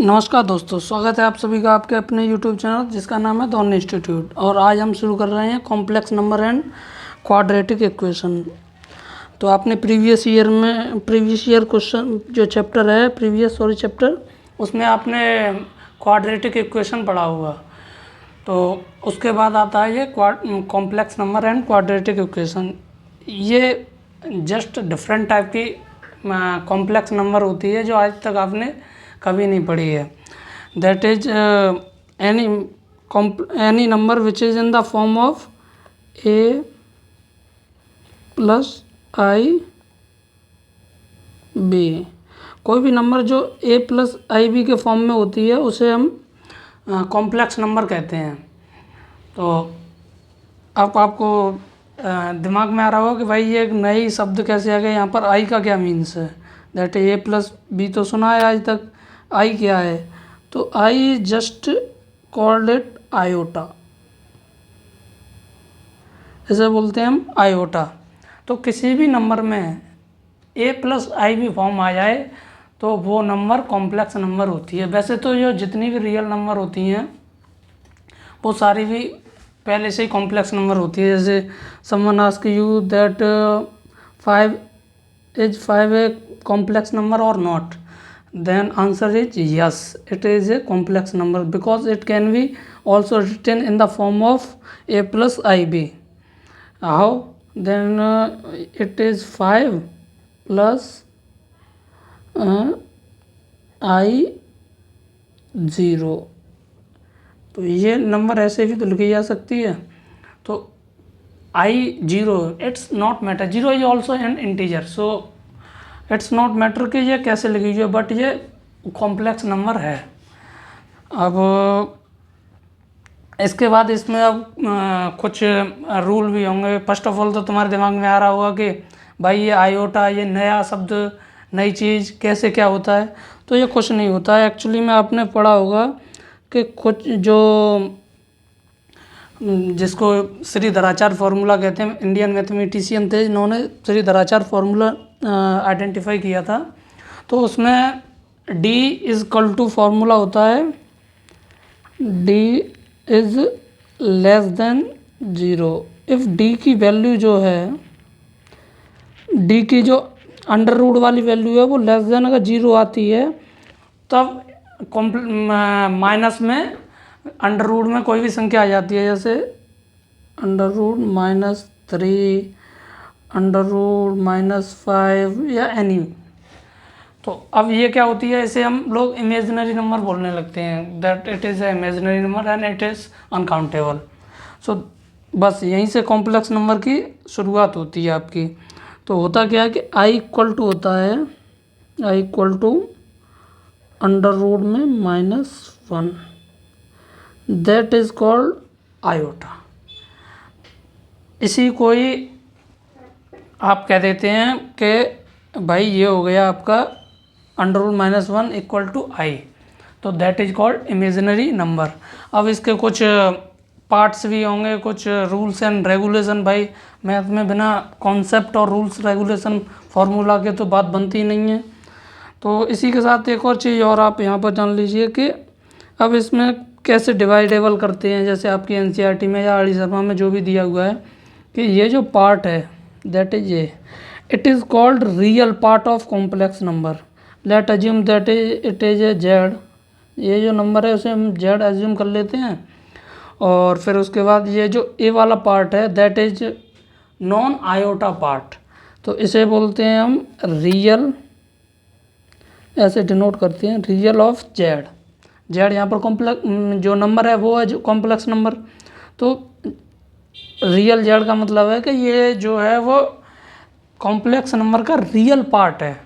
नमस्कार दोस्तों, स्वागत है आप सभी का आपके अपने YouTube चैनल जिसका नाम है दोन इंस्टीट्यूट। और आज हम शुरू कर रहे हैं complex number and quadratic equation. तो आपने प्रीवियस ईयर क्वेश्चन जो चैप्टर है चैप्टर उसमें आपने क्वाड्रेटिक इक्वेशन पढ़ा हुआ। तो उसके बाद आता है ये complex number and quadratic equation. ये जस्ट डिफरेंट टाइप की कॉम्प्लेक्स नंबर होती है जो आज तक आपने कभी नहीं पढ़ी है। That is any number which is in the form of a plus i b. कोई भी नंबर जो a प्लस आई बी के फॉर्म में होती है उसे हम कॉम्प्लेक्स नंबर कहते हैं। तो अब आपको दिमाग में आ रहा होगा कि भाई ये एक नई शब्द कैसे आ गया, यहाँ पर आई का क्या मीन्स है। दैट ए प्लस बी तो सुना है आज तक, आई क्या है। तो I just called it iota, इसे बोलते हैं हम आयोटा। तो किसी भी नंबर में ए प्लस आई भी फॉर्म आ जाए तो वो नंबर कॉम्प्लेक्स नंबर होती है। वैसे तो जो जितनी भी रियल नंबर होती हैं वो सारी भी पहले से ही कॉम्प्लेक्स नंबर होती है। जैसे someone ask you that 5 a complex number और not, then answer is yes, it is a complex number because it can be also written in the form of a plus ib. How? Then it is 5 plus I 0। तो ये number ऐसे भी तो लिखी जा सकती है। तो I0 it's not matter, 0 is also an integer, so it's not matter कि ये कैसे लिखी हुई है, बट ये कॉम्प्लेक्स नंबर है। अब इसके बाद इसमें अब कुछ रूल भी होंगे। फर्स्ट ऑफ ऑल तो तुम्हारे दिमाग में आ रहा होगा कि भाई ये आयोटा, ये नया शब्द, नई चीज़ कैसे क्या होता है। तो ये कुछ नहीं होता है। एक्चुअली में आपने पढ़ा होगा कि कुछ जो जिसको श्री धराचार फार्मूला कहते हैं, इंडियन मैथमेटिशियन थे इन्होंने श्री धराचार फार्मूला आइडेंटिफाई किया था। तो उसमें d is equal to formula होता है d is less than 0। If d की वैल्यू जो है, d की जो अंडर रूट वाली वैल्यू है वो लेस देन अगर 0 आती है तब माइनस में अंडर रूट में कोई भी संख्या आ जाती है। जैसे अंडर रूट -3, अंडर रूट -5 या एनी। तो अब ये क्या होती है, इसे हम लोग इमेजिनरी नंबर बोलने लगते हैं। That it is a imaginary number and it is uncountable. So बस यहीं से कॉम्प्लेक्स नंबर की शुरुआत होती है आपकी। तो होता क्या है कि आई इक्वल टू होता है, I equal to under root में -1, दैट इज़ कॉल्ड आयोटा। इसी को ही आप कह देते हैं कि भाई ये हो गया आपका अंडर रूट -1 इक्वल टू आई। तो that is called imaginary number. अब इसके कुछ पार्ट्स भी होंगे, कुछ रूल्स एंड रेगुलेशन। भाई मैथ में बिना कॉन्सेप्ट और रूल्स रेगुलेशन फार्मूला के तो बात बनती ही नहीं है। तो इसी के साथ एक और चीज़ और आप यहाँ पर जान लीजिए कि अब इसमें कैसे डिवाइडेबल करते हैं। जैसे आपकी एनसीईआरटी में या आर शर्मा में जो भी दिया हुआ है कि ये जो पार्ट है दैट इज ये, it is called real part of complex number. Late assume that it is a Z. ये जो नंबर है उसे हम जेड अज्यूम कर लेते हैं। और फिर उसके बाद ये जो ए वाला पार्ट है that is non iota part. तो इसे बोलते हैं हम रियल, ऐसे डिनोट करते हैं रियल ऑफ जेड। जेड यहाँ पर कॉम्प्लेक्स जो नंबर है वो है जो कॉम्प्लेक्स नंबर। तो रियल जेड का मतलब है कि ये जो है वो कॉम्प्लेक्स नंबर का रियल पार्ट है।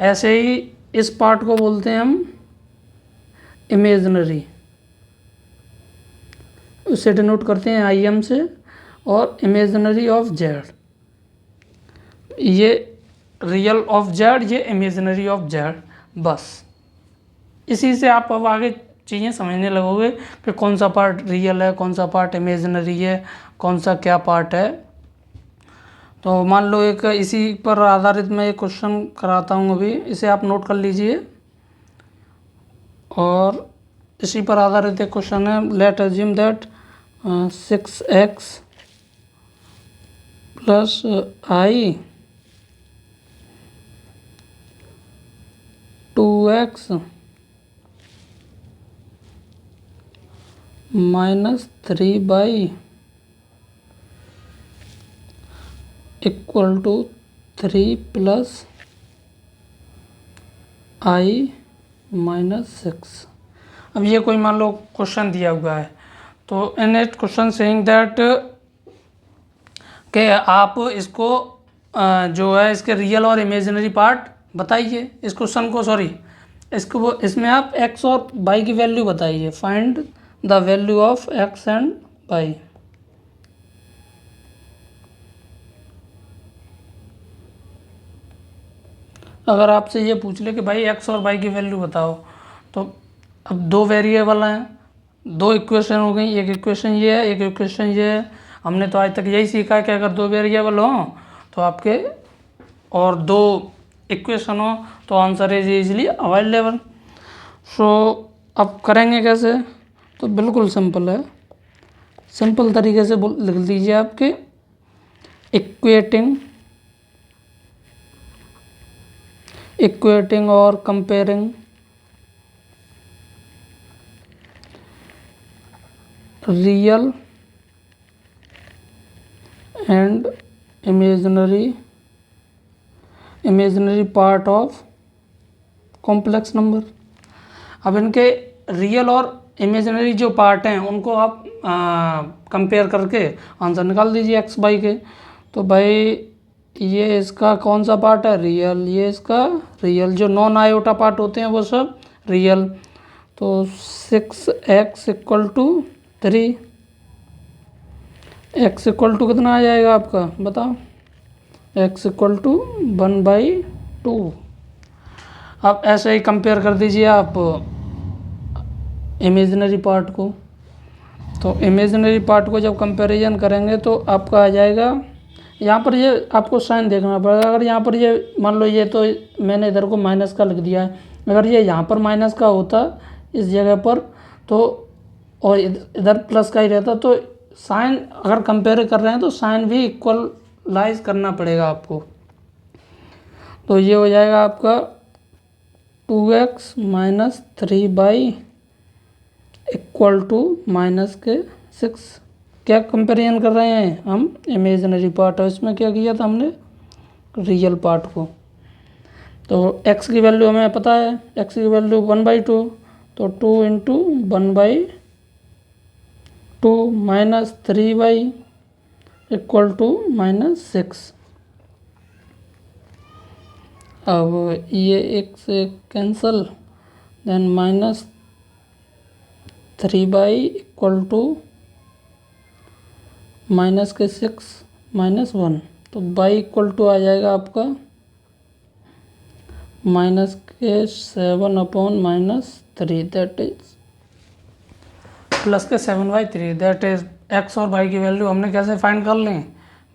ऐसे ही इस पार्ट को बोलते हैं हम इमेजिनरी, उसे डिनोट करते हैं आई एम से। और इमेजिनरी ऑफ जेड, ये रियल ऑफ जेड, ये इमेजिनरी ऑफ जेड। बस इसी से आप अब आगे चीज़ें समझने लगोगे कि कौन सा पार्ट रियल है, कौन सा पार्ट इमेजिनरी है, कौन सा क्या पार्ट है। तो मान लो एक इसी पर आधारित मैं एक क्वेश्चन कराता हूँ अभी, इसे आप नोट कर लीजिए। और इसी पर आधारित एक क्वेश्चन है। Let assume that 6x plus i 2x minus 3y equal to 3 plus i minus 6। अब ये कोई मान लो क्वेश्चन दिया हुआ है, तो in it question saying that कि आप इसको जो है इसके रियल और इमेजिनरी पार्ट बताइए। इस क्वेश्चन को इसको इसमें आप x और y की वैल्यू बताइए। Find the value of x and y। अगर आपसे ये पूछ ले कि भाई x और y की वैल्यू बताओ, तो अब दो वेरिएबल हैं, दो इक्वेशन हो गई। एक इक्वेशन ये है, एक इक्वेशन ये है। हमने तो आज तक यही सीखा है कि अगर दो वेरिएबल हों तो आपके और दो इक्वेशन हो तो आंसर इज इजीली अवेलेबल। सो अब करेंगे कैसे? तो बिल्कुल सिंपल है। सिंपल तरीके से लिख दीजिए आपके इक्वेटिंग और comparing real and imaginary part of complex number. अब इनके रियल और इमेजिनरी जो पार्ट हैं उनको आप कंपेयर करके आंसर निकाल दीजिए x y के। तो भाई ये इसका कौन सा पार्ट है? रियल। ये इसका रियल, जो नॉन आयोटा पार्ट होते हैं वो सब रियल। तो 6x equal to 3। x equal to कितना आ जाएगा आपका, बताओ? x equal to 1/2। अब ऐसे ही कंपेयर कर दीजिए आप इमेजिनरी पार्ट को। तो इमेजिनरी पार्ट को जब कंपैरिजन करेंगे तो आपका आ जाएगा, यहाँ पर ये आपको साइन देखना पड़ेगा। अगर यहाँ पर ये मान लो, ये तो मैंने इधर को माइनस का लिख दिया है, अगर ये यहाँ पर माइनस का होता इस जगह पर तो, और इधर प्लस का ही रहता, तो साइन अगर कंपेयर कर रहे हैं तो साइन भी इक्वलाइज करना पड़ेगा आपको। तो ये हो जाएगा आपका 2x minus 3y equal to minus के 6। क्या कंपेरिजन कर रहे हैं हम? इमेजिनरी पार्ट है, इसमें क्या किया था हमने? रियल पार्ट को। तो x की वैल्यू हमें पता है, x की वैल्यू 1/2, तो 2 into 1/2 minus 3y equal to minus 6। अब ये एक से cancel, then minus 3y equal to minus के 6 माइनस 1। तो y इक्वल टू आ जाएगा आपका माइनस के 7/-3, दैट इज प्लस के 7/3। दैट इज x और y की वैल्यू हमने कैसे फाइंड कर ली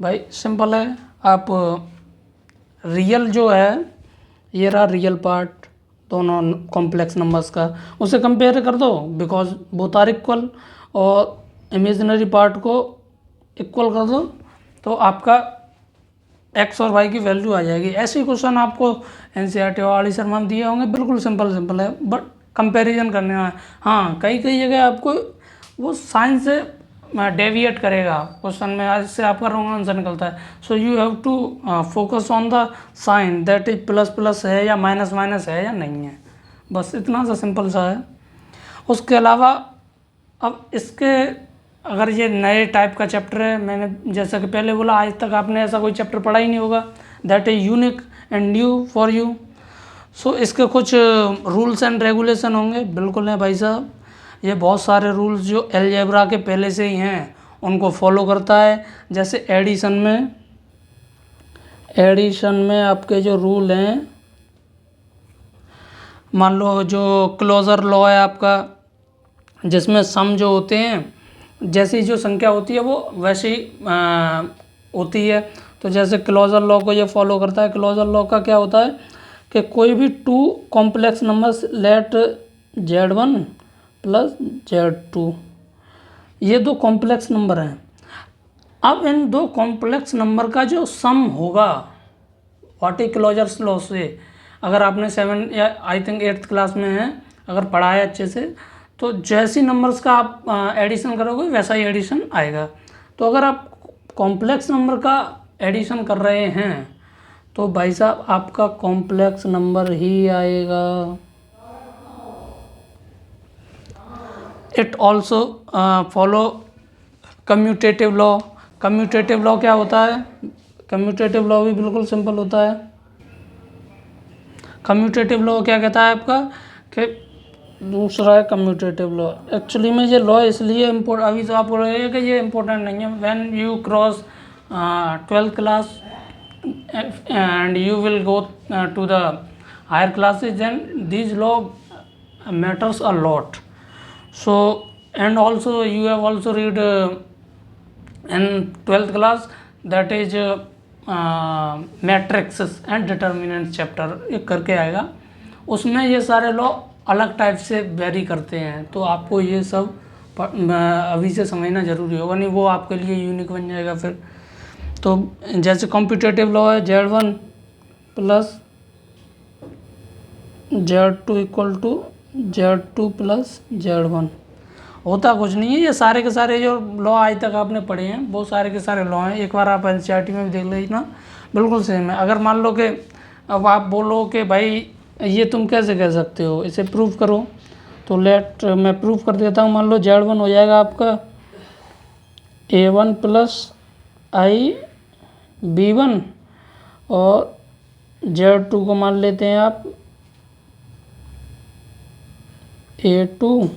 भाई? सिंपल है। आप रियल जो है, ये रहा रियल पार्ट दोनों कॉम्प्लेक्स नंबर्स का, उसे कंपेयर कर दो बिकॉज बोथ आर इक्वल, और इमेजिनरी पार्ट को इक्वल कर दो तो आपका x और y की वैल्यू आ जाएगी। ऐसे क्वेश्चन आपको NCERT और आली शर्मा में दिए होंगे। बिल्कुल सिंपल है, बट कंपैरिजन करने में हाँ कई जगह आपको वो साइन से डेविएट करेगा क्वेश्चन में, इससे आपका रॉन्ग आंसर निकलता है। So you have to focus on the sign, that is plus plus है या माइनस माइनस है या नहीं है, बस इतना सा सिंपल सा है। उसके अलावा अब इसके अगर ये नए टाइप का चैप्टर है, मैंने जैसा कि पहले बोला आज तक आपने ऐसा कोई चैप्टर पढ़ा ही नहीं होगा, that is unique and new for you. So इसके कुछ रूल्स एंड रेगुलेशन होंगे, बिल्कुल है भाई साहब। ये बहुत सारे रूल्स जो अलजेब्रा के पहले से ही हैं उनको फॉलो करता है। जैसे एडिशन में आपके जो रूल हैं, मान लो जो क्लोजर लॉ है आपका, जिसमें सम जो होते हैं, जैसी जो संख्या होती है वो वैसे ही होती है। तो जैसे क्लोजर लॉ को ये फॉलो करता है। क्लोजर लॉ का क्या होता है कि कोई भी two complex numbers let Z1 plus Z2, ये दो कॉम्प्लेक्स नंबर हैं। अब इन दो कॉम्प्लेक्स नंबर का जो सम होगा व्हाट क्लोजर्स लॉ से, अगर आपने 7 या आई थिंक 8th क्लास में है, अगर पढ़ा है अच्छे से, तो जैसी नंबर्स का आप एडिशन करोगे वैसा ही एडिशन आएगा। तो अगर आप कॉम्प्लेक्स नंबर का एडिशन कर रहे हैं तो भाई साहब आपका कॉम्प्लेक्स नंबर ही आएगा। It also follow commutative law. Commutative law क्या होता है? कम्यूटेटिव लॉ भी बिल्कुल सिंपल होता है। कम्यूटेटिव लॉ क्या कहता है आपका कि दूसरा है कम्यूटेटिव लॉ। एक्चुअली में ये लॉ इसलिए इम्पोर्टेंट, अभी तो आप बोल रहे हैं कि ये इम्पोर्टेंट नहीं है। When you cross 12th class and you will go to the higher classes, then these law matters a lot. So and also you have also read in 12th class, that is matrices and determinants chapter एक करके आएगा, उसमें ये सारे law अलग type से very करते हैं। तो आपको ये सब अभी से समझना ज़रूरी होगा, नहीं वो आपके लिए यूनिक बन जाएगा फिर। तो जैसे कॉम्पिटेटिव लॉ है Z1 plus Z2 equal to Z2 plus Z1, होता कुछ नहीं है। ये सारे के सारे जो लॉ आज तक आपने पढ़े हैं वो सारे के सारे लॉ हैं, एक बार आप NCERT में भी देख लेना, बिल्कुल सेम है। अगर मान लो कि अब आप बोलो कि भाई ये तुम कैसे कह सकते हो, इसे प्रूव करो, तो लेट मैं प्रूव कर देता हूँ। मान लो Z1 हो जाएगा आपका A1 प्लस IB1 और Z2 को मान लेते हैं आप A2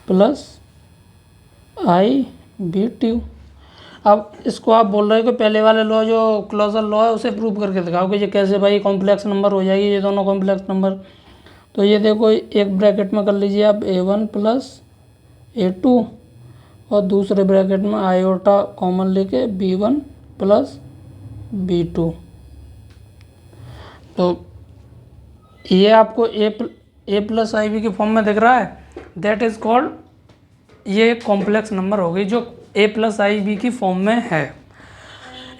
प्लस IB2। अब इसको आप बोल रहे हो कि पहले वाले लॉ जो क्लोजर लॉ है उसे प्रूव करके दिखाओ कि ये कैसे भाई कॉम्प्लेक्स नंबर हो जाएगी, ये दोनों कॉम्प्लेक्स नंबर। तो ये देखो एक ब्रैकेट में कर लीजिए आप A1 प्लस A2 और दूसरे ब्रैकेट में आयोटा कॉमन लेके B1 प्लस B2। तो ये आपको A प्लस IB के फॉर्म में दिख रहा है, दैट इज़ कॉल्ड, ये कॉम्प्लेक्स नंबर हो गई जो A प्लस IB की फॉर्म में है।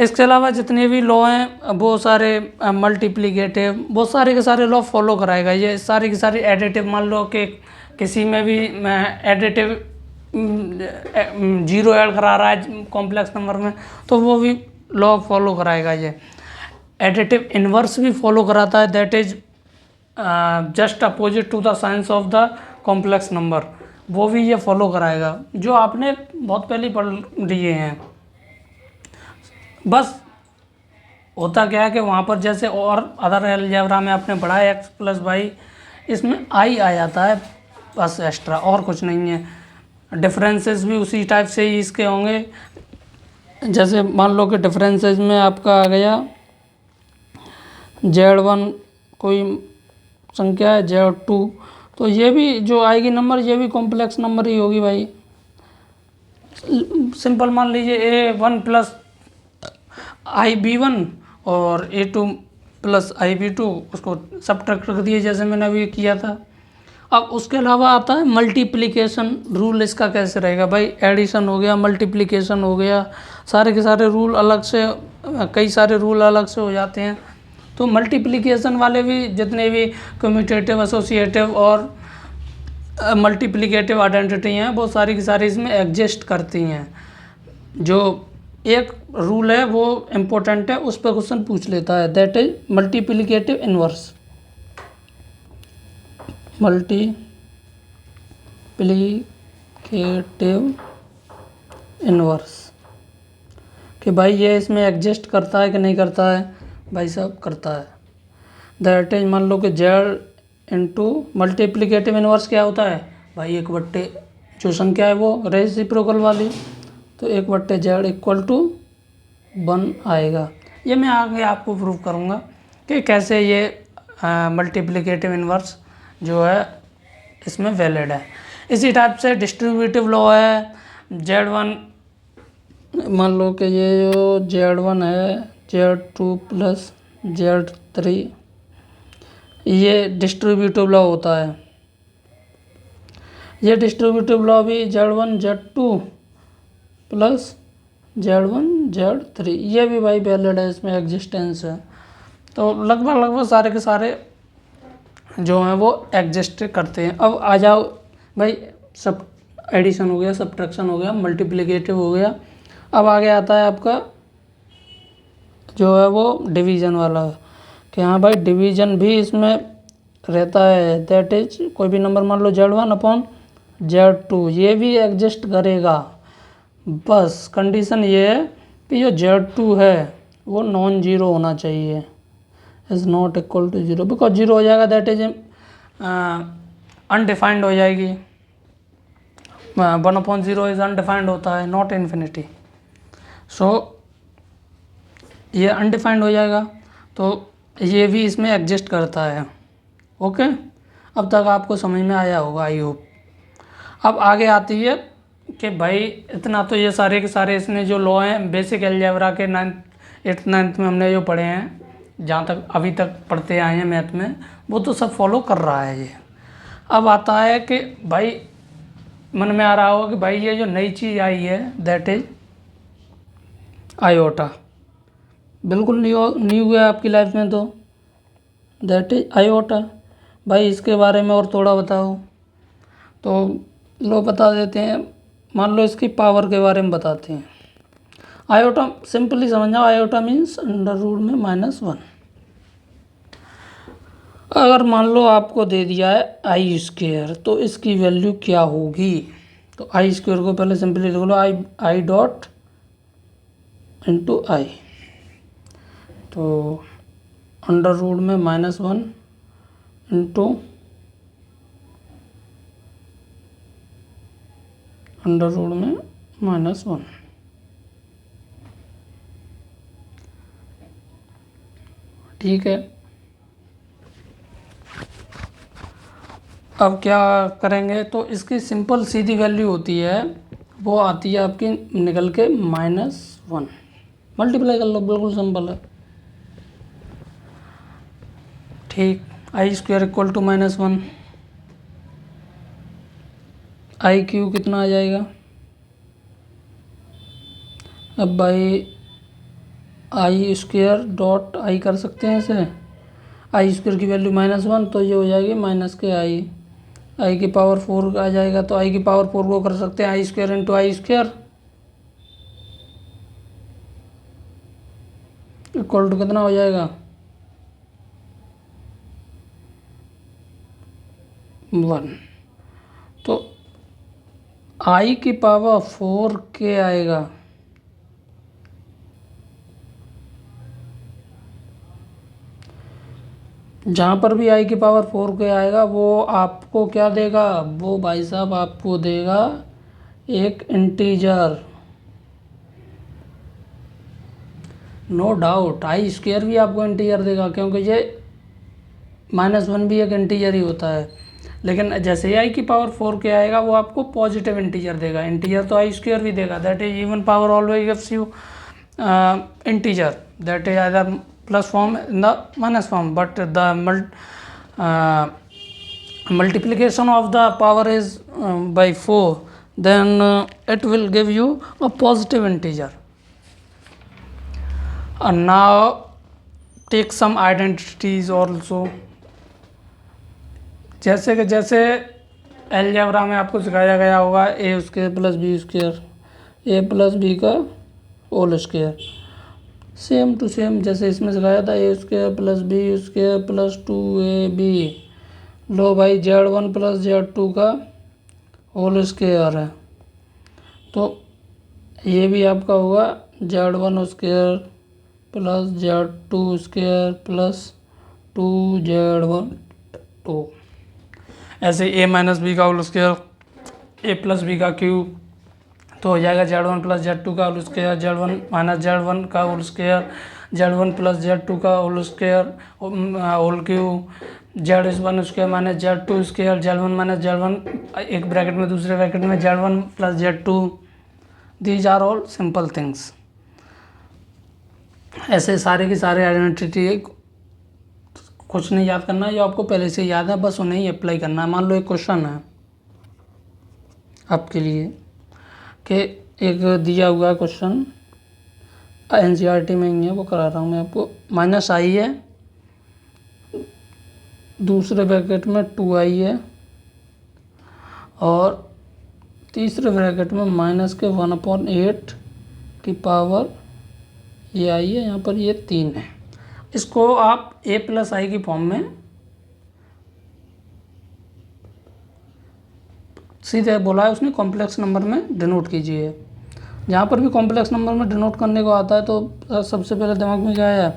इसके अलावा जितने भी लॉ हैं वो सारे मल्टीप्लिकेटिव, वो सारे के सारे लॉ फॉलो कराएगा। ये सारी की सारी एडिटिव, मान लो कि किसी में भी एडिटिव 0 ऐड करा रहा है कॉम्प्लेक्स नंबर में, तो वो भी लॉ फॉलो कराएगा। ये एडिटिव इन्वर्स भी फॉलो कराता है, that is just opposite to the science of the complex number, वो भी ये फॉलो कराएगा, जो आपने बहुत पहले पढ़ लिए हैं। बस होता क्या है कि वहाँ पर जैसे और अदर अलजेब्रा में आपने पढ़ा है x प्लस वाई, इसमें आई आ जाता है बस एक्स्ट्रा, और कुछ नहीं है। डिफरेंसेस भी उसी टाइप से ही इसके होंगे। जैसे मान लो कि डिफरेंसेस में आपका आ गया Z1 कोई संख्या है Z2, तो ये भी जो आएगी नंबर, ये भी कॉम्प्लेक्स नंबर ही होगी भाई। सिंपल मान लीजिए A1 प्लस IB1 और A2 प्लस IB2, उसको सब्ट्रैक्ट कर दिए जैसे मैंने अभी किया था। अब उसके अलावा आता है मल्टीप्लिकेशन रूल। इसका कैसे रहेगा भाई? एडिशन हो गया, मल्टीप्लिकेशन हो गया, सारे के सारे रूल अलग से, कई सारे रूल अलग से हो जाते हैं। तो मल्टीप्लिकेशन वाले भी जितने भी कम्यूटेटिव, एसोसिएटिव और मल्टीप्लिकेटिव आइडेंटिटी हैं, वो सारी की सारी इसमें एग्जिस्ट करती हैं। जो एक रूल है वो इम्पोर्टेंट है, उस पर क्वेश्चन पूछ लेता है, that is multiplicative inverse. Multiplicative inverse कि भाई ये इसमें एग्जिस्ट करता है कि नहीं करता है? भाई साहब करता है। दैट इज, मान लो कि Z इंटू मल्टीप्लिकेटिव इनवर्स क्या होता है भाई? 1/, जो संख्या है वो रेसिप्रोकल वाली, तो 1/Z इक्वल टू 1 आएगा। ये मैं आगे आपको प्रूव करूँगा कि कैसे ये मल्टीप्लिकेटिव इनवर्स जो है इसमें वैलिड है। इसी टाइप से डिस्ट्रीब्यूटिव लॉ है। Z1, मान लो कि ये जो Z1 है Z2 प्लस Z3, ये डिस्ट्रीब्यूटिव लॉ होता है। ये डिस्ट्रीब्यूटिव लॉ भी Z1 Z2 plus Z1 Z3, ये भी भाई वैलिड है, इसमें एग्जिस्टेंस है। तो लगभग सारे के सारे जो हैं वो एग्जिस्ट करते हैं। अब आ जाओ भाई, सब एडिशन हो गया, सब्ट्रैक्शन हो गया, मल्टीप्लिकेटिव हो गया। अब आगे आता है आपका जो है वो डिवीज़न वाला, कि हाँ भाई डिवीज़न भी इसमें रहता है। दैट इज कोई भी नंबर मान लो Z1 अपॉन Z2, ये भी एग्जिस्ट करेगा। बस कंडीशन ये है कि जो Z2 है वो नॉन जीरो होना चाहिए, is not equal to zero, because zero हो जाएगा दैट इज अनडिफाइंड हो जाएगी। 1/0 इज अनडिफाइंड होता है, नॉट इन्फिनिटी। सो ये अनडिफाइंड हो जाएगा, तो ये भी इसमें एग्जिस्ट करता है। ओके, अब तक आपको समझ में आया होगा आई होप। अब आगे आती है कि भाई इतना तो ये सारे के सारे इसने जो लॉ हैं बेसिक अलजेब्रा के 8th 9th में हमने जो पढ़े हैं, जहाँ तक अभी तक पढ़ते आए हैं मैथ में, वो तो सब फॉलो कर रहा है ये। अब आता है कि भाई मन में आ रहा होगा कि भाई ये जो नई चीज़ आई है दैट इज आयोटा, बिल्कुल न्यू है आपकी लाइफ में, तो दैट इज आयोटा। भाई इसके बारे में और थोड़ा बताओ, तो लो बता देते हैं। मान लो इसकी पावर के बारे में बताते हैं। आयोटा सिंपली समझ जाओ, आयोटा मीन्स अंडर रूट में -1। अगर मान लो आपको दे दिया है आई स्क्वेयर, तो इसकी वैल्यू क्या होगी? तो आई स्क्वेयर को पहले सिंपली लिख लो, आई डॉट इंटू आई, तो अंडर रूट में -1 इंटू अंडर रूट में -1। ठीक है, अब क्या करेंगे? तो इसकी सिंपल सीधी वैल्यू होती है, वो आती है आपकी निकल के -1। मल्टीप्लाई कर लो, बिल्कुल सिंपल है। ठीक, i square equal to -1, i cube कितना आ जाएगा? अब भाई आई स्क्वायर डॉट आई कर सकते हैं इसे, आई स्क्वायर की वैल्यू -1, तो ये हो जाएगी माइनस के आई की पावर 4 आ जाएगा। तो आई की पावर 4 को कर सकते हैं i square into i square equal to कितना हो जाएगा? 1। तो आई की पावर 4 के आएगा, जहाँ पर भी आई की पावर 4 के आएगा वो आपको क्या देगा? वो भाई साहब आपको देगा एक integer. No doubt i square भी आपको इंटीजर देगा, क्योंकि ये -1 भी एक इंटीजर ही होता है। लेकिन जैसे ही आई की पावर 4 के आएगा वो आपको पॉजिटिव इंटीजर देगा। इंटीजर तो आई स्क्वायर भी देगा, that is even power always gives you integer, that is either plus form in the minus form, but the multiplication of the power is by 4, then it will give you a positive integer. And now take some identities also, जैसे कि जैसे algebra में आपको सिखाया गया होगा a square plus b square, a plus b का whole square, same to same जैसे इसमें सिखाया था, a square plus b square plus 2ab। लो भाई Z1 प्लस Z2 का होल स्क्वायर है, तो ये भी आपका होगा Z1 square plus Z2 square plus 2Z1 2। ऐसे a माइनस बी का whole square, a plus b का क्यूब, तो हो जाएगा Z1 प्लस Z2 का whole square, Z1 minus Z1 का whole square, Z1 plus Z2 का whole square whole cube, Z1 square minus Z2 square, Z1 minus Z1 एक bracket में, दूसरे ब्रैकेट में Z1 plus Z2। These are all simple things. ऐसे सारे की सारे आइडेंटिटी कुछ नहीं याद करना है, जो आपको पहले से याद है बस उन्हें ही अप्लाई करना है। मान लो एक क्वेश्चन है, आपके लिए कि एक दिया हुआ है क्वेश्चन, एनसीईआरटी में ही है, वो करा रहा हूँ मैं आपको। -i है, दूसरे ब्रैकेट में 2i है, और तीसरे ब्रैकेट में -1/8 की पावर ये आई है, यहाँ पर ये 3 है। इसको आप a+i की फॉर्म में सीधे बोला है उसने, कॉम्प्लेक्स नंबर में डिनोट कीजिए। जहाँ पर भी कॉम्प्लेक्स नंबर में डिनोट करने को आता है तो सबसे पहले दिमाग में क्या आया,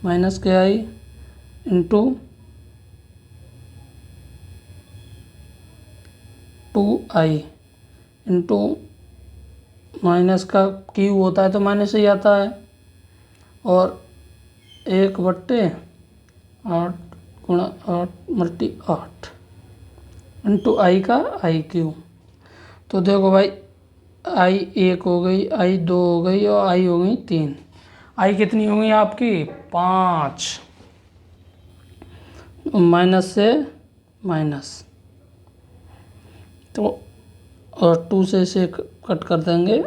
-ki into 2i into minus का क्यू होता है तो माइनस ही आता है, और 1/8 गुणा 8/8 इंटू आई का आई क्यू। तो देखो भाई, आई 1 हो गई, आई 2 हो गई, और आई हो गई 3। आई कितनी हो गई आपकी, 5, माइनस से माइनस, तो और 2 से इसे कट कर देंगे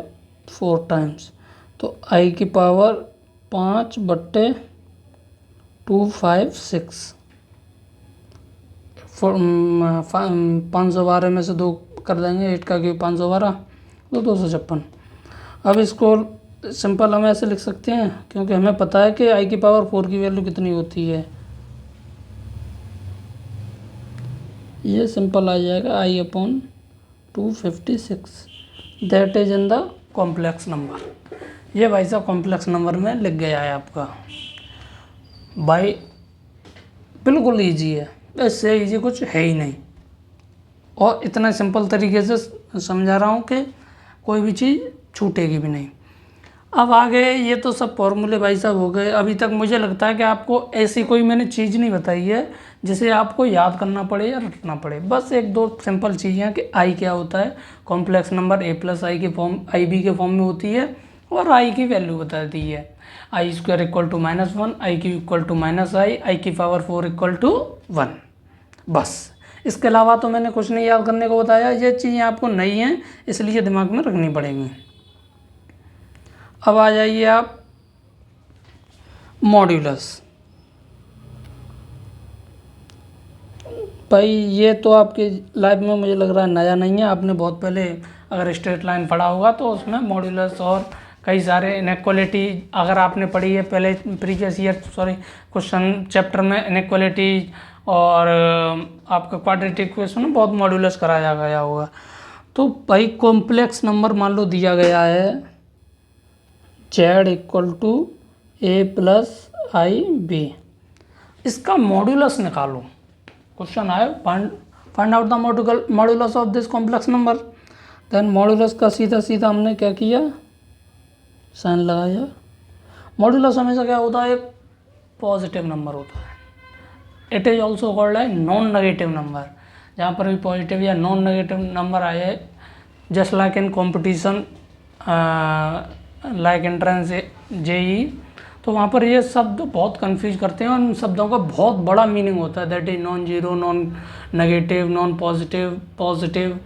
4 टाइम्स, तो आई की पावर 5/256। 512 में से 2 कर देंगे, 8 का क्यूब 512, तो 256। अब इसको सिंपल हम ऐसे लिख सकते हैं, क्योंकि हमें पता है कि आई की पावर 4 की वैल्यू कितनी होती है। ये सिंपल आ जाएगा i/256, that is in the complex number. ये भाई साहब कॉम्प्लेक्स नंबर में लिख गया है आपका भाई, बिल्कुल ईजी है, इससे ईजी कुछ है ही नहीं, और इतना सिंपल तरीके से समझा रहा हूँ कि कोई भी चीज़ छूटेगी भी नहीं। अब आगे ये तो सब फॉर्मूले भाई साहब हो गए। अभी तक मुझे लगता है कि आपको ऐसी कोई मैंने चीज़ नहीं बताई है जिसे आपको याद करना पड़े या रटना पड़े। बस 1-2 सिंपल चीज़ें हैं कि आई क्या होता है, कॉम्प्लेक्स नंबर a+i के फॉर्म, IB के फॉर्म में होती है, और आई की वैल्यू बता दी है, i² = -1, i³ = -i, आई की पावर 4 = 1। बस इसके अलावा तो मैंने कुछ नहीं याद करने को बताया। ये चीज़ें आपको नई हैं, इसलिए दिमाग में रखनी पड़ेंगी। अब आ जाइए आप मॉड्यूलस। भाई ये तो आपकी लाइफ में मुझे लग रहा है नया नहीं है, आपने बहुत पहले अगर स्ट्रेट लाइन पढ़ा होगा तो उसमें मॉड्यूलस और कई सारे इनइक्वालिटी अगर आपने पढ़ी है पहले प्रीवियस ईयर क्वेश्चन चैप्टर में, इनइक्वालिटी और आपका क्वाड्रेटिक इक्वेशन में बहुत मॉड्यूलस कराया गया होगा। तो भाई कॉम्प्लेक्स नंबर मान लो दिया गया है z = a+ib, इसका मॉड्यूलस निकालो। क्वेश्चन आए find out the modulus of this complex number. Then modulus का सीधा सीधा हमने क्या किया, साइन लगाया। मॉड्यूलस हमेशा क्या होता है, एक पॉजिटिव नंबर होता है। इट इज ऑल्सो कॉल्ड है नॉन नेगेटिव नंबर। जहाँ पर भी पॉजिटिव या नॉन नेगेटिव नंबर आए, just like in competition like entrance JEE, तो वहाँ पर ये शब्द बहुत कंफ्यूज करते हैं, और उन शब्दों का बहुत बड़ा मीनिंग होता है। That is non zero, non negative, non positive, positive,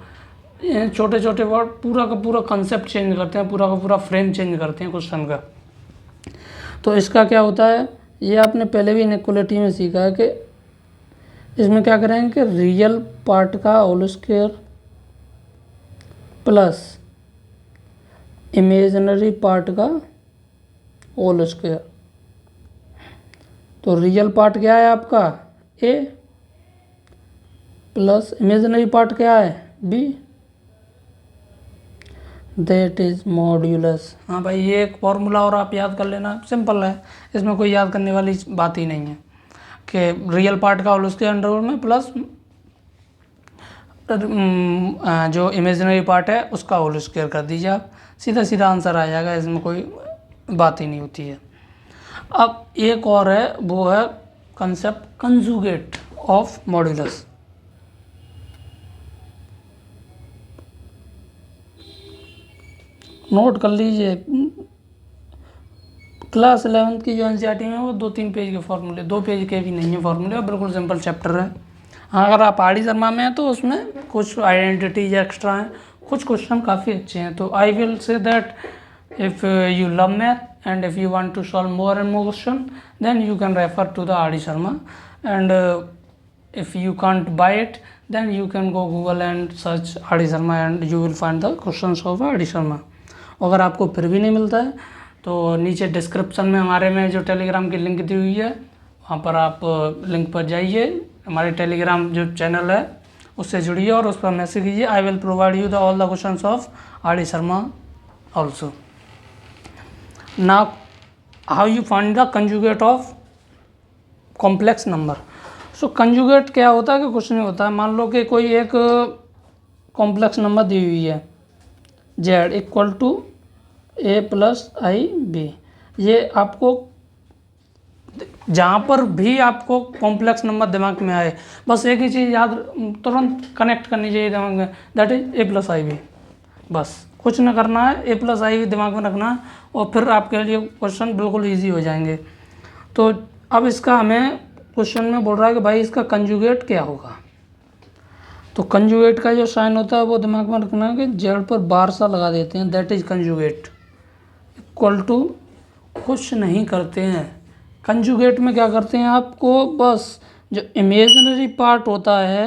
छोटे छोटे वर्ड पूरा का पूरा कंसेप्ट चेंज करते हैं, पूरा का पूरा फ्रेम चेंज करते हैं क्वेश्चन का। तो इसका क्या होता है, ये आपने पहले भी इनइक्वालिटी में सीखा है कि इसमें क्या करेंगे कि रियल पार्ट का whole square plus imaginary part का होल स्क्वायर। तो रियल पार्ट क्या है आपका a, प्लस इमेजिनरी पार्ट क्या है b, दैट इज मॉड्यूलस। हाँ भाई, ये एक फॉर्मूला और आप याद कर लेना, सिंपल है, इसमें कोई याद करने वाली बात ही नहीं है कि रियल पार्ट का होल स्क्वायर अंडर रूट में प्लस जो इमेजिनरी पार्ट है उसका होल स्क्वायर कर दीजिए आप, सीधा सीधा आंसर आ जाएगा, इसमें कोई बात ही नहीं होती है। अब एक और है, वो है concept conjugate of modulus. Note कर लीजिए, क्लास 11 की जो एनसीईआरटी में वो 2-3 पेज के फॉर्मूले, 2 पेज के भी नहीं है फॉर्मूले, बिल्कुल सिंपल चैप्टर है। हाँ, अगर आप आर डी शर्मा में हैं तो उसमें कुछ आइडेंटिटी एक्स्ट्रा हैं, कुछ क्वेश्चन काफ़ी अच्छे हैं। तो I will say that if you love math and if you want to solve more and more question, then you can refer to the RD Sharma, and if you can't buy it, then you can go Google and search RD Sharma and you will find the questions of RD Sharma. अगर आपको फिर भी नहीं मिलता है तो नीचे description में हमारे में जो टेलीग्राम की लिंक दी हुई है, वहाँ पर आप लिंक पर जाइए, हमारे टेलीग्राम जो चैनल है उससे जुड़िए और उस पर मैसेज कीजिए। आई will provide you the all the questions of RD Sharma also. Now how you find the conjugate of complex number? So conjugate क्या होता है कि कुछ नहीं होता है। मान लो कि कोई एक कॉम्प्लेक्स नंबर दी हुई है z equal to a plus i b. ये आपको जहाँ पर भी आपको कॉम्प्लेक्स नंबर दिमाग में आए, बस एक ही चीज़ याद तुरंत कनेक्ट करनी चाहिए दिमाग में, that is a plus i b. बस कुछ न करना है, a प्लस आई बी दिमाग में रखना है और फिर आपके लिए क्वेश्चन बिल्कुल इजी हो जाएंगे। तो अब इसका हमें क्वेश्चन में बोल रहा है कि भाई इसका कंजुगेट क्या होगा। तो कंजुगेट का जो साइन होता है वो दिमाग में रखना है कि जेड पर बार सा लगा देते हैं, that is conjugate. Equal to कुछ नहीं करते हैं। कंजुगेट में क्या करते हैं, आपको बस जो इमेजिनरी पार्ट होता है,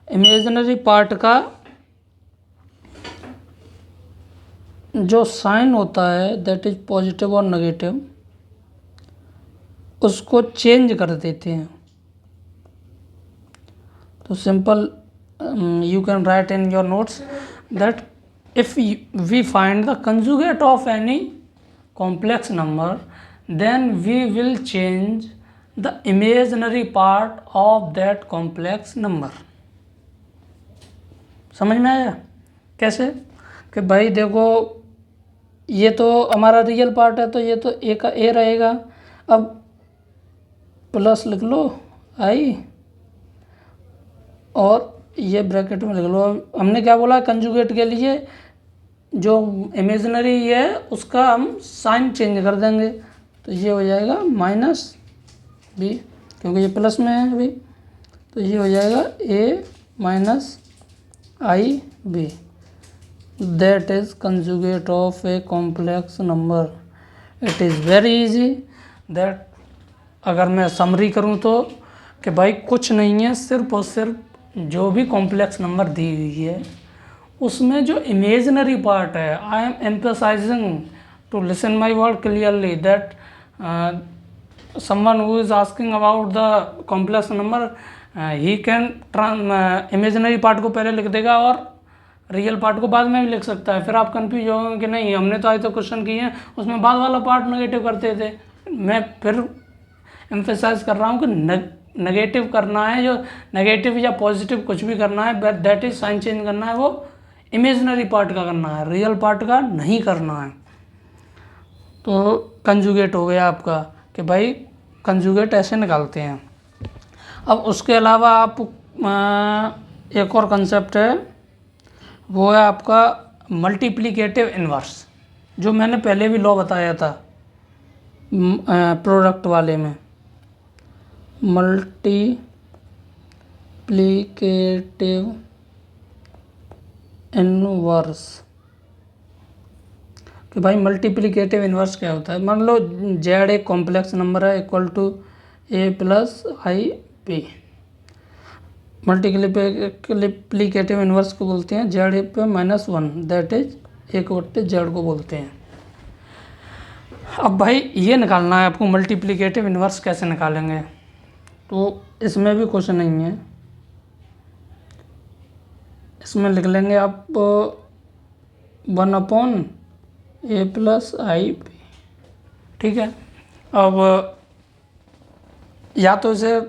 इमेजिनरी पार्ट का जो साइन होता है दैट इज पॉजिटिव और नेगेटिव, उसको चेंज कर देते हैं। तो simple you can write in your notes that if we find the conjugate of any complex number then we will change the imaginary part of that complex number. समझ में आया कैसे? कि भाई देखो ये तो हमारा रियल पार्ट है तो ये तो ए का ए रहेगा। अब प्लस लिख लो आई और ये ब्रैकेट में लिख लो। हमने क्या बोला, कंजुगेट के लिए जो इमेजिनरी है उसका हम साइन चेंज कर देंगे, तो ये हो जाएगा माइनस बी, क्योंकि ये प्लस में है अभी, तो ये हो जाएगा a minus i b. That is conjugate of a complex number. It is very easy that अगर मैं समरी करूँ तो कि भाई कुछ नहीं है, सिर्फ और सिर्फ जो भी कॉम्प्लेक्स नंबर दी हुई है उसमें जो इमेजिनरी पार्ट है, I am emphasizing to listen my word clearly that someone who is asking about the complex number he can imaginary part को पहले लिख देगा और रियल पार्ट को बाद में भी लिख सकता है। फिर आप कंफ्यूज होंगे कि नहीं हमने तो आज तो क्वेश्चन किए हैं उसमें बाद वाला पार्ट नेगेटिव करते थे। मैं फिर एम्फेसाइज कर रहा हूँ कि नेगेटिव करना है, जो नेगेटिव या पॉजिटिव कुछ भी करना है दैट इज साइन चेंज करना है, वो इमेजिनरी पार्ट का करना है, रियल पार्ट का नहीं करना है। तो कंजुगेट हो गया आपका कि भाई कंजुगेट ऐसे निकालते हैं। अब उसके अलावा आप एक और कंसेप्ट है, वो है आपका मल्टीप्लिकेटिव इन्वर्स, जो मैंने पहले भी लॉ बताया था प्रोडक्ट वाले में। मल्टीप्लिकेटिव इन्वर्स कि भाई मल्टीप्लिकेटिव इन्वर्स क्या होता है। मान लो जेड एक कॉम्प्लेक्स नंबर है equal to a plus i b. Multiplicative inverse को बोलते हैं जेड पे माइनस वन, दैट इज एक बट्टे जेड को बोलते हैं। अब भाई ये निकालना है आपको मल्टीप्लिकेटिव इन्वर्स कैसे निकालेंगे, तो इसमें भी कुछ नहीं है, इसमें लिख लेंगे आप 1/a प्लस आई बी। ठीक है, अब या तो इसे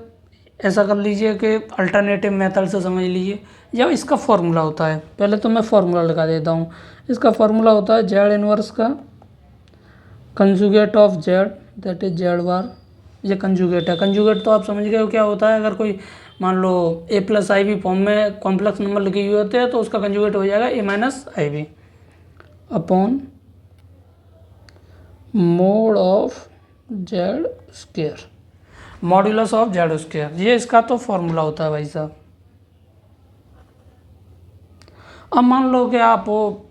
ऐसा कर लीजिए कि अल्टरनेटिव मेथड से समझ लीजिए, या इसका फॉर्मूला होता है। पहले तो मैं फॉर्मूला लगा देता हूँ। इसका फॉर्मूला होता है जेड इनवर्स का conjugate of z, that is z bar. ये कंजुगेट है। कंजुगेट तो आप समझ गए हो क्या होता है। अगर कोई मान लो a plus i b form में कॉम्प्लेक्स नंबर लिखे हुए होते हैं तो उसका कंजुगेट हो जाएगा a minus i b upon mod of z square, modulus of z square. ये इसका तो फॉर्मूला होता है भाई साहब। अब मान लो कि आप वो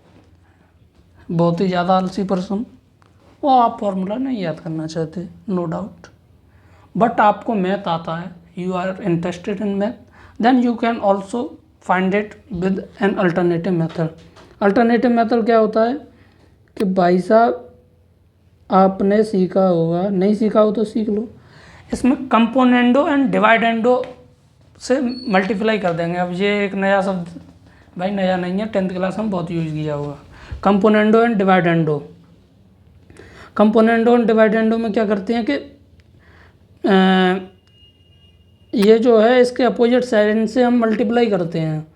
बहुत ही ज़्यादा आलसी पर्सन, वो आप फॉर्मूला नहीं याद करना चाहते, नो डाउट, बट आपको मैथ आता है, you are interested in math, then you can also find it with an alternative method. Alternative method क्या होता है कि भाई साहब आपने सीखा होगा, नहीं सीखा हो तो सीख लो, इसमें कंपोनेंडो एंड डिवाइडेंडो से मल्टीप्लाई कर देंगे। अब ये एक नया शब्द, भाई नया नहीं है, 10th क्लास में बहुत यूज किया होगा, कंपोनेंडो एंड डिवाइडेंडो। कंपोनेंडो एंड डिवाइडेंडो में क्या करते हैं कि ये जो है इसके अपोजिट साइड से हम मल्टीप्लाई करते हैं,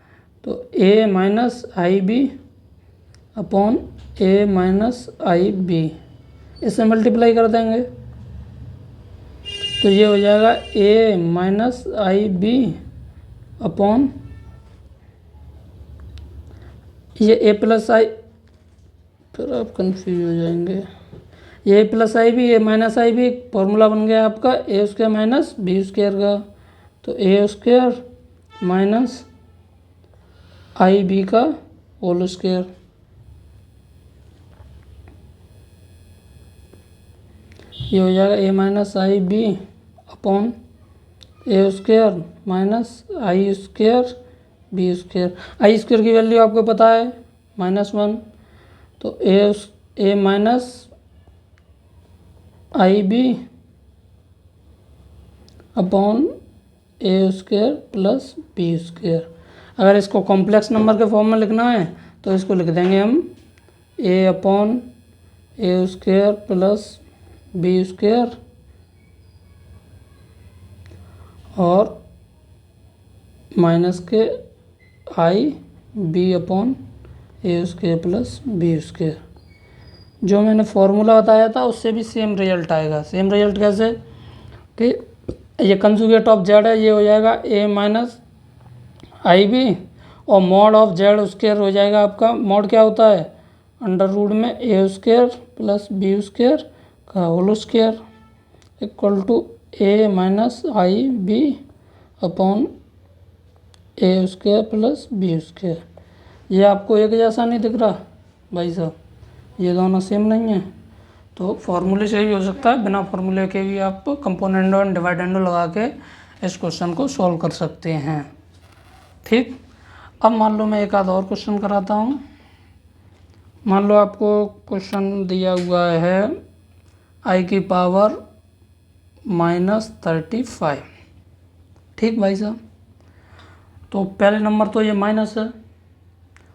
तो a minus i b upon a minus i b, इससे मल्टीप्लाई कर देंगे, तो ये हो जाएगा a minus i b upon ये a प्लस आई, फिर आप कंफ्यूज हो जाएंगे, ये plus i b, a minus i b, formula बन गया आपका a square minus b square का, तो a square minus i b का होल स्क्वायर, ये हो जाएगा a minus i b upon a square minus I square B square. I square की वैल्यू आपको पता है -1, तो ए minus i b upon a square plus b square. अगर इसको कॉम्प्लेक्स नंबर के फॉर्म में लिखना है तो इसको लिख देंगे हम ए upon a square plus b square और माइनस के आई b upon a square plus b square. जो मैंने फॉर्मूला बताया था उससे भी सेम रिजल्ट आएगा। सेम रिजल्ट कैसे कि ये कंजुगेट ऑफ जेड है, ये हो जाएगा ए माइनस आई बी और मॉड ऑफ जेड स्क्वायर हो जाएगा आपका, मॉड क्या होता है अंडर रूट में a square plus b square का whole square equal to a minus i b upon a square plus b square. ये आपको एक जैसा नहीं दिख रहा भाई साहब, ये दोनों सेम नहीं है, तो फार्मूले से भी हो सकता है, बिना फार्मूले के भी आप कंपोनेंडो एंड डिवाइडेंडो लगा के इस क्वेश्चन को सॉल्व कर सकते हैं। ठीक, अब मान लो मैं एक आध और क्वेश्चन कराता हूँ। मान लो आपको क्वेश्चन दिया हुआ है आई की पावर -35। ठीक भाई साहब, तो पहले नंबर तो ये माइनस है,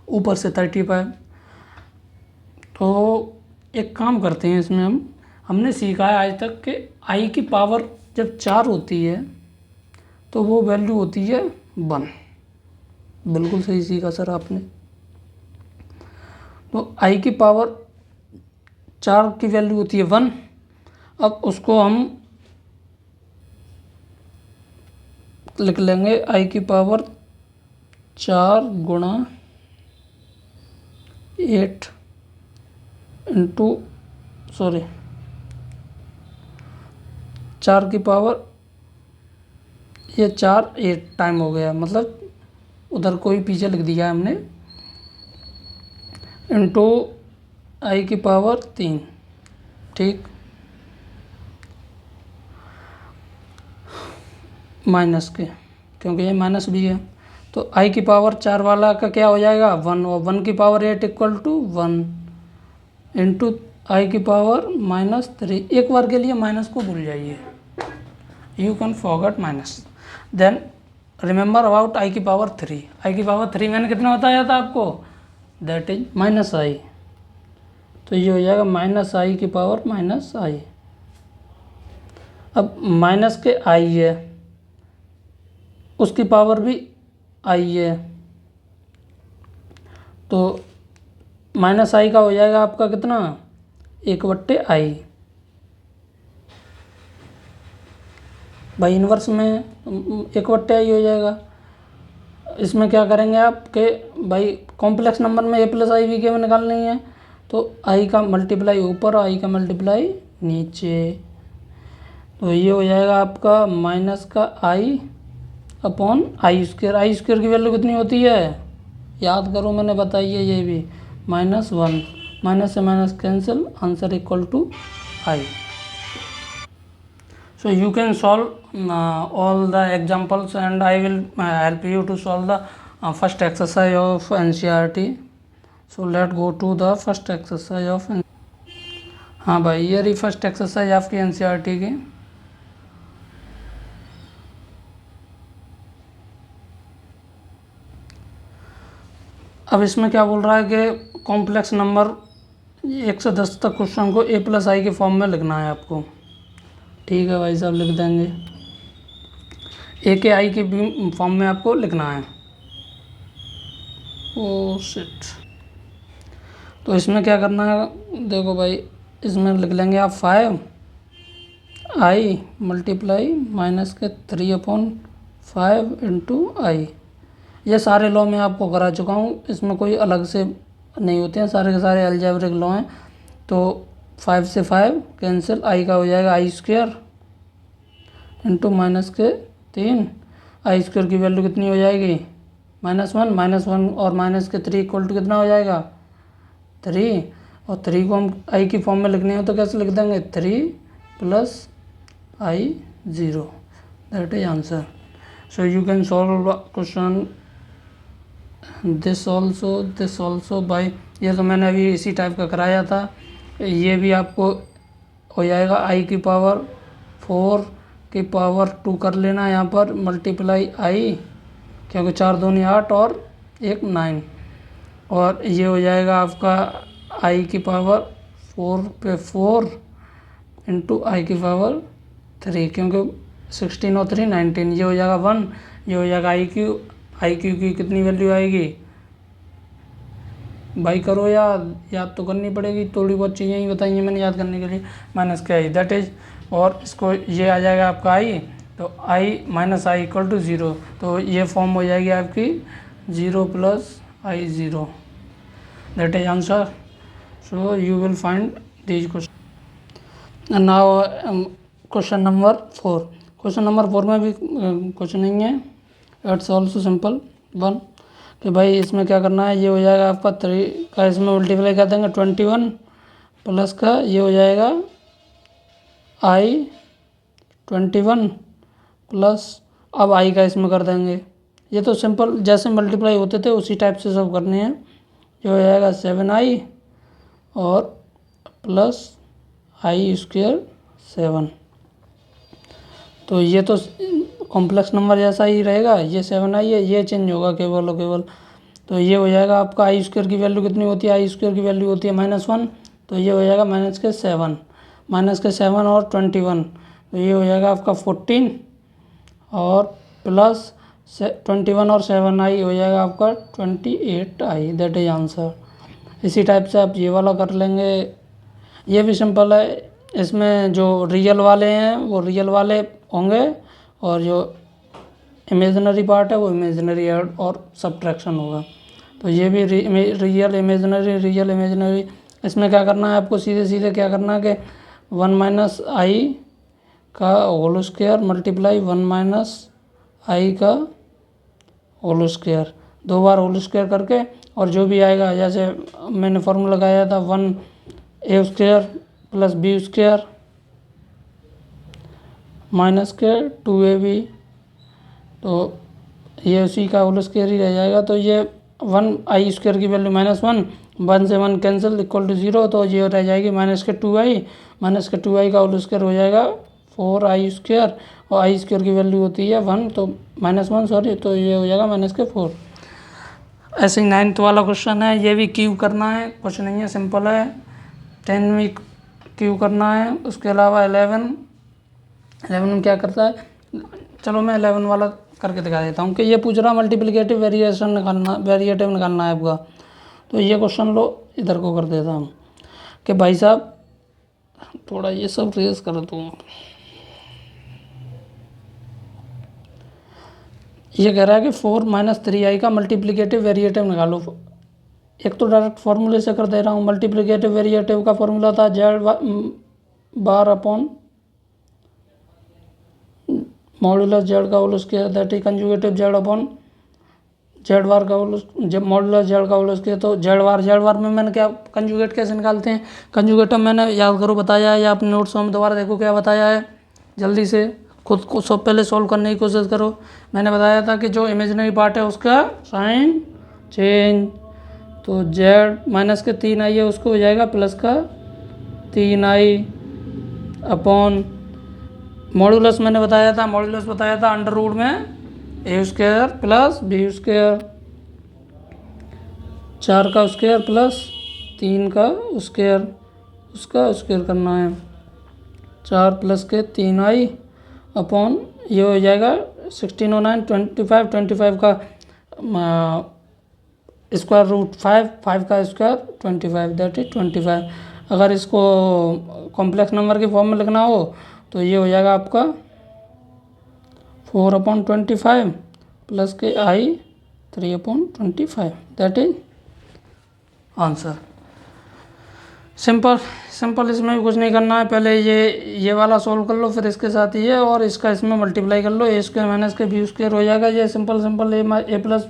ऊपर से 35, तो एक काम करते हैं इसमें हमने सीखा है आज तक कि आई की पावर जब 4 होती है तो वो वैल्यू होती है 1। बिल्कुल सही सीखा सर आपने। तो आई की पावर 4 की वैल्यू होती है 1। अब उसको हम लिख लेंगे आई की पावर 4 गुणा 8 इंटू 4 की पावर ये 4 8 टाइम हो गया, मतलब उधर कोई पीछे लिख दिया हमने, इंटू आई की पावर 3। ठीक, माइनस के, क्योंकि ये माइनस भी है, तो आई की पावर 4 वाला का क्या हो जाएगा 1, और 1 की पावर 8 इक्वल टू 1 इंटू आई की पावर -3। एक बार के लिए माइनस को भूल जाइए, you can forget minus, then remember about i की पावर 3। आई की पावर 3 मैंने कितना बताया था आपको, दैट इज माइनस आई, तो ये हो जाएगा माइनस आई की पावर माइनस आई। अब माइनस के आई है, उसकी पावर भी आई है, तो माइनस आई का हो जाएगा आपका कितना 1/i। भाई इन्वर्स में 1/i हो जाएगा। इसमें क्या करेंगे आप कि भाई कॉम्प्लेक्स नंबर में a प्लस आई बी के में निकालनी है, तो i का मल्टीप्लाई ऊपर, i का मल्टीप्लाई नीचे, तो ये हो जाएगा आपका माइनस का i upon I square. I square की वैल्यू कितनी होती है याद करो, मैंने बताई है ये भी -1, माइनस से minus cancel, answer equal to i. So you can solve all the examples, and I will help you to solve the first exercise of NCERT. So let's go to the first exercise of. हाँ भाई, ये रही first exercise आपकी NCERT की. अब इसमें क्या बोल रहा है कि कॉम्प्लेक्स नंबर 1 से 10 तक क्वेश्चन को a+i के फॉर्म में लिखना है आपको. ठीक है भाई साहब, लिख देंगे. ए के आई के फॉर्म में आपको लिखना है. Oh shit. तो इसमें क्या करना है, देखो भाई, इसमें लिख लेंगे आप 5i मल्टीप्लाई माइनस के 3/5 इंटू आई. ये सारे लॉ मैं आपको करा चुका हूँ, इसमें कोई अलग से नहीं होते हैं, सारे के सारे अलजेब्रिक लॉ हैं. तो 5 से 5 कैंसिल, आई का हो जाएगा i² इंटू माइनस के 3. i² की वैल्यू कितनी हो जाएगी, -1 और माइनस के 3 इक्वल टू कितना हो जाएगा 3. और 3 को हम आई की फॉर्म में लिखने हो तो कैसे लिख देंगे 3 + i0. That is answer. So you can solve question this also by. ये तो मैंने अभी इसी टाइप का कराया था. ये भी आपको हो जाएगा i की पावर 4 की पावर 2 कर लेना यहाँ पर, मल्टीप्लाई i, क्योंकि 4 दूनी 8 और 1 9. और ये हो जाएगा आपका i की पावर 4 पे 4 इंटू आई की पावर 3, क्योंकि 16 और 3 19. ये हो जाएगा 1. ये हो जाएगा आई क्यू की कितनी वैल्यू आएगी भाई, करो याद तो करनी पड़ेगी, थोड़ी बहुत चीज़ें ही बताइए मैंने याद करने के लिए. माइनस के आई, दैट इज. और इसको ये आ जाएगा आपका आई, तो i - i इक्वल टू 0. तो ये फॉर्म हो जाएगी आपकी 0 + i0. That is answer. So you will find this question. Now question number 4. Question number 4 में भी कुछ नहीं है, इट्स ऑल्सो सिंपल 1. कि भाई इसमें क्या करना है, ये हो जाएगा आपका 3 का, इसमें मल्टीप्लाई कर देंगे 21 प्लस का, ये हो जाएगा i21 प्लस, अब आई का इसमें कर देंगे. ये तो सिंपल जैसे मल्टीप्लाई होते थे उसी टाइप से सब करने हैं. ये हो जाएगा 7i और प्लस i² 7. तो ये तो कॉम्प्लेक्स नंबर जैसा ही रहेगा, ये 7i है, ये चेंज होगा केवल और केवल. तो ये हो जाएगा आपका i² की वैल्यू कितनी होती है, i² की वैल्यू होती है -1. तो ये हो जाएगा -7 और 21. तो ये हो जाएगा आपका 14 और प्लस 21 और 7i हो जाएगा आपका 28i. That is answer. इसी टाइप से आप ये वाला कर लेंगे. ये भी सिंपल है. इसमें जो रियल वाले हैं वो रियल वाले होंगे, और जो इमेजिनरी पार्ट है वो इमेजिनरी ऐड और सब्ट्रैक्शन होगा. तो ये भी रियल इमेजिनरी. इसमें क्या करना है आपको, सीधे सीधे क्या करना है कि 1 - i का होल स्क्वायर मल्टीप्लाई 1 - i का होल स्क्वायर, 2 बार होल स्क्वायर करके, और जो भी आएगा, जैसे मैंने फॉर्मूला लगाया था 1a² + b² माइनस के 2ab, तो ये उसी का होल स्क्वायर ही रह जाएगा. तो ये 1i² की वैल्यू -1, 1 से 1 कैंसिल इक्वल टू 0. तो ये रह जाएगी -2i का होल स्क्वायर हो जाएगा 4i², और i² की वैल्यू होती है 1, तो -1 सॉरी, तो ये हो जाएगा -4. ऐसे ही 9th वाला क्वेश्चन है, ये भी क्यू करना है, कुछ नहीं है, सिंपल है. 10 में क्यू करना है. उसके अलावा 11 में क्या करता है, चलो मैं 11 वाला करके दिखा देता हूँ. कि ये पूछ रहा मल्टीप्लिकेटिव वेरिएटिव निकालना है आपका. तो ये क्वेश्चन लो, इधर को कर देता हूँ. कि भाई साहब थोड़ा ये सब रेस कर दूँ. ये कह रहा है कि 4 - 3i का मल्टीप्लिकेटिव वेरिएटिव निकालो. एक तो डायरेक्ट फार्मूले से कर दे रहा हूँ. मल्टीप्लिकेटिव वेरिएटिव का फॉर्मूला था z⁻/ मॉड्यूलस z का whole square, that is conjugative z/, z bar का होल जब मॉडुलस जेड का होल स्क्वायर, तो जेड बार में मैंने क्या कंजुगेट कैसे निकालते हैं, कंजुगेट मैंने याद करो बताया है, या अपने नोट्स में दोबारा देखो क्या बताया है, जल्दी से खुद को सब पहले सॉल्व करने की कोशिश करो। मैंने बताया था कि जो इमेजिनरी पार्ट है उसका साइन चेंज, तो जेड माइनस के 3i है उसको हो जाएगा प्लस का 3i अपॉन मॉडुलस मैंने बताया था, मॉडुलस बताया था अंडर रूट में a square plus b square, 4 का स्क्वायर प्लस 3 का स्क्वायर, उसका स्क्वायर करना है, 4 प्लस के 3i अपॉन ये हो जाएगा 16 और 9 25, 25 का स्क्वायर रूट 5, 5 का स्क्वायर 25, दैट इज 25। अगर इसको कॉम्प्लेक्स नंबर की फॉर्म में लिखना हो तो ये हो जाएगा आपका 4/25 प्लस के i 3/25, that is answer. Simple simple, इसमें भी कुछ नहीं करना है, पहले ये वाला सॉल्व कर लो, फिर इसके साथ ये और इसका इसमें मल्टीप्लाई कर लो, ए स्क्वायर माइनस के बी स्क्वायर हो जाएगा। ये सिंपल सिंपल ए प्लस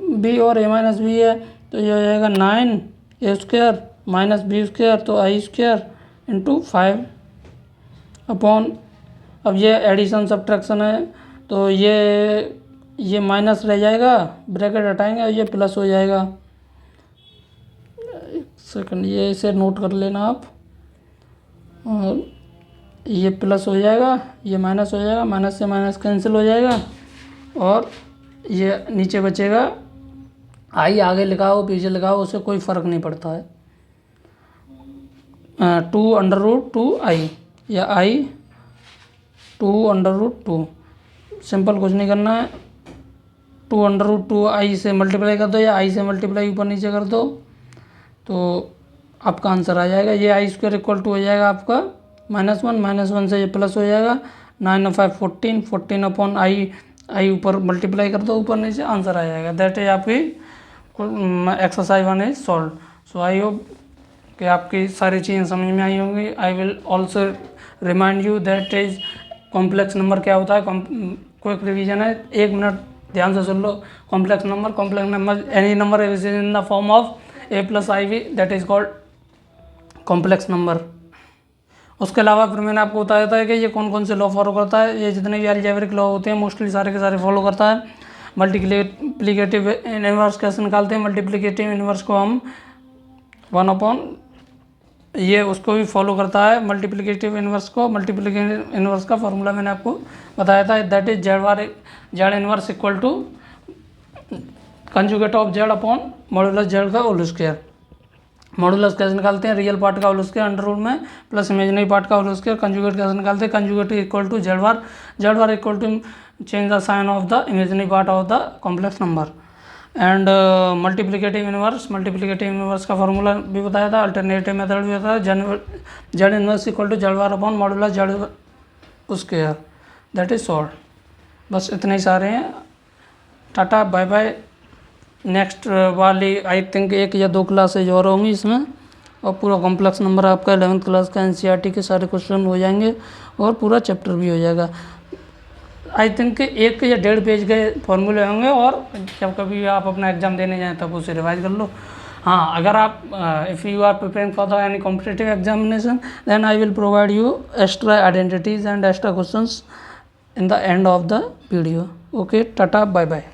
बी और ए माइनस बी है, तो ये हो जाएगा 9 ए स्क्वायर माइनस बी स्क्वायर, तो आई स्क्वायर इंटू 5 अपॉन, अब ये एडिशन सब्ट्रैक्शन है तो ये माइनस रह जाएगा, ब्रैकेट हटाएंगे और ये प्लस हो जाएगा। एक सेकंड, ये इसे नोट कर लेना आप, और ये प्लस हो जाएगा, ये माइनस हो जाएगा, माइनस से माइनस कैंसिल हो जाएगा, और ये नीचे बचेगा आई, आगे लिखा हो पीछे लिखा हो उससे कोई फ़र्क नहीं पड़ता है, 2√2i या i 2√2, सिंपल कुछ नहीं करना है, 2√2i से मल्टीप्लाई कर दो या i से मल्टीप्लाई ऊपर नीचे कर दो तो आपका आंसर आ जाएगा। ये आई स्क्वायर इक्वल टू हो जाएगा आपका -1 से ये प्लस हो जाएगा, 9 और 5 14, 14 अपॉन आई ऊपर मल्टीप्लाई कर दो ऊपर नीचे, आंसर आ जाएगा। दैट इज आपकी exercise 1 is solve. So I hope कि आपकी सारी चीज़ें समझ में आई होंगी। I will also remind you that is complex number क्या होता है, क्विक रिवीजन है, 1 मिनट ध्यान से सुन लो। Complex number any number is in the form of a plus i v, that is called complex number. उसके अलावा फिर मैंने आपको बताया था कि ये कौन कौन से लॉ फॉलो करता है, ये जितने भी अलजेब्रिक लॉ होते हैं मोस्टली सारे के सारे फॉलो करता है। मल्टीप्लिकेटिव इनवर्स कैसे निकालते हैं, मल्टीप्लिकेटिव इनवर्स को हम 1 अपॉन ये उसको भी फॉलो करता है, मल्टीप्लिकेटिव इनवर्स को। मल्टीप्लिकेटिव इनवर्स का फॉर्मूला मैंने आपको बताया था, that is z inverse equal to conjugate of z upon modulus z का होल स्क्वायर। मॉडुलस कैसे निकालते हैं, रियल पार्ट का होल स्क्वायर अंडर रूट में प्लस इमेजिनरी पार्ट का होल स्क्वायर। कंजुगेट कैसे निकालते हैं, conjugate equal to z bar equal to change the sign of the imaginary part of the complex number. And multiplicative inverse का formula भी बताया था, alternative method भी बताया, z inverse equal to z bar upon modulus z square, that is solve. बस इतने ही सारे हैं। Tata bye bye. नेक्स्ट वाली आई थिंक 1 या 2 क्लासेज और होंगी इसमें, और पूरा कॉम्प्लेक्स नंबर आपका 11th क्लास का एनसीईआरटी के सारे क्वेश्चन हो जाएंगे और पूरा चैप्टर भी हो जाएगा। आई थिंक 1 या 1.5 पेज के फॉर्मूले होंगे, और जब कभी आप अपना एग्ज़ाम देने जाएँ तब उसे रिवाइज कर लो। हाँ, अगर आप if you are preparing for the any competitive examination then I will provide you extra identities and extra questions in the end of the video. Okay, tata, bye bye.